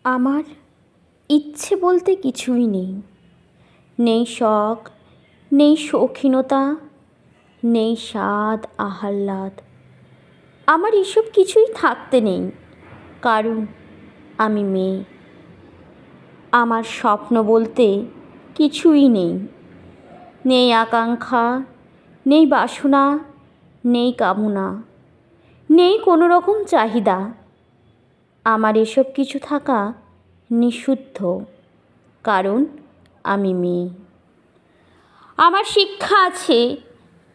আমার ইচ্ছে বলতে কিছুই নেই। নেই শখ, নেই শৌখিনতা, নেই স্বাদ আহ্লাদ। আমার এসব কিছুই থাকতে নেই, কারণ আমি মেয়ে। আমার স্বপ্ন বলতে কিছুই নেই। নেই আকাঙ্ক্ষা, নেই বাসনা, নেই কামনা, নেই কোনো রকম চাহিদা। আমার এসব কিছু থাকা নিষিদ্ধ, কারণ আমি মেয়ে। আমার শিক্ষা আছে,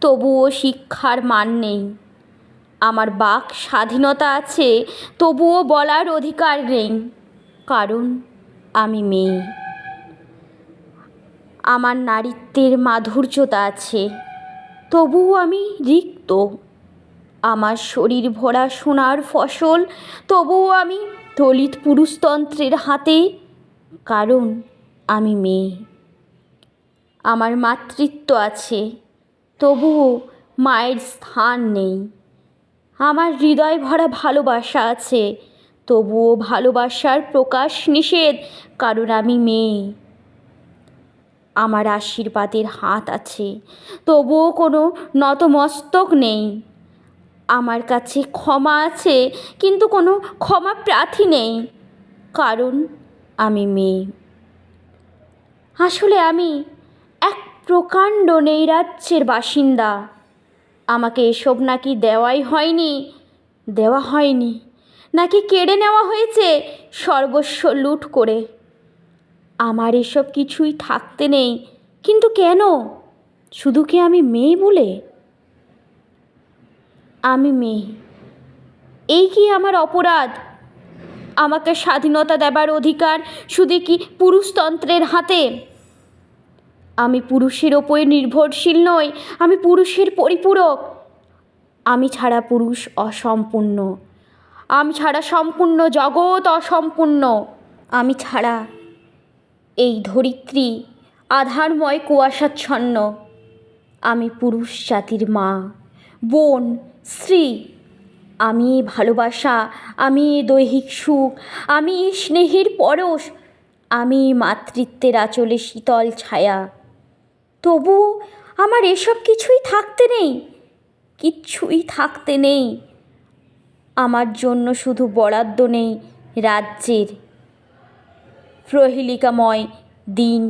তবুও শিক্ষার মান নেই। আমার বাক স্বাধীনতা আছে, তবুও বলার অধিকার নেই, কারণ আমি মেয়ে। আমার নারীত্বের মাধুর্যতা আছে, তবুও আমি রিক্ত। আমার শরীর ভরা সোনার ফসল, তবুও আমি দলিত পুরুষতন্ত্রের হাতে, কারণ আমি মেয়ে। আমার মাতৃত্ব আছে, তবুও মায়ের স্থান নেই। আমার হৃদয় ভরা ভালোবাসা আছে, তবুও ভালোবাসার প্রকাশ নিষেধ, কারণ আমি মেয়ে। আমার আশীর্বাদের হাত আছে, তবুও কোনো নতমস্তক নেই। আমার কাছে ক্ষমা আছে, কিন্তু কোনো ক্ষমা প্রার্থী নেই, কারণ আমি মেয়ে। আসলে আমি এক প্রকাণ্ড নৈরাজ্যের বাসিন্দা। আমাকে এসব নাকি দেওয়া হয়নি, নাকি কেড়ে নেওয়া হয়েছে সর্বস্ব লুট করে। আমার এসব কিছুই থাকতে নেই, কিন্তু কেন? শুধু কি আমি মেয়ে বলে? আমি মেয়ে, এই কি আমার অপরাধ? আমাকে স্বাধীনতা দেবার অধিকার শুধু কি পুরুষতন্ত্রের হাতে? আমি পুরুষের ওপর নির্ভরশীল নই, আমি পুরুষের পরিপূরক। আমি ছাড়া পুরুষ অসম্পূর্ণ, আমি ছাড়া সম্পূর্ণ জগৎ অসম্পূর্ণ। আমি ছাড়া এই ধরিত্রী আধারময় কুয়াশাচ্ছন্ন। আমি পুরুষ জাতির মা, বোন, স্ত্রী। আমি ভালোবাসা, আমি দৈহিক সুখ, আমি স্নেহের পরশ, আমি মাতৃত্বের আঁচলে শীতল ছায়া। তবুও আমার এসব কিছুই থাকতে নেই, কিচ্ছুই থাকতে নেই। আমার জন্য শুধু বরাদ্দ নেই রাজ্যের প্রহেলিকাময় দিন,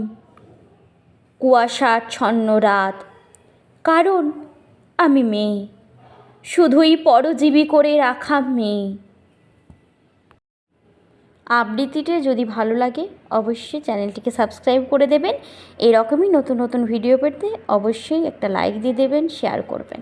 কুয়াশাচ্ছন্ন রাত, কারণ আমি মেয়ে, শুধুই পরজীবী করে রাখা মেয়ে। আবৃত্তিটা যদি ভালো লাগে অবশ্যই চ্যানেলটিকে সাবস্ক্রাইব করে দেবেন। এরকমই নতুন নতুন ভিডিও পেতে অবশ্যই একটা লাইক দিয়ে দেবেন, শেয়ার করবেন।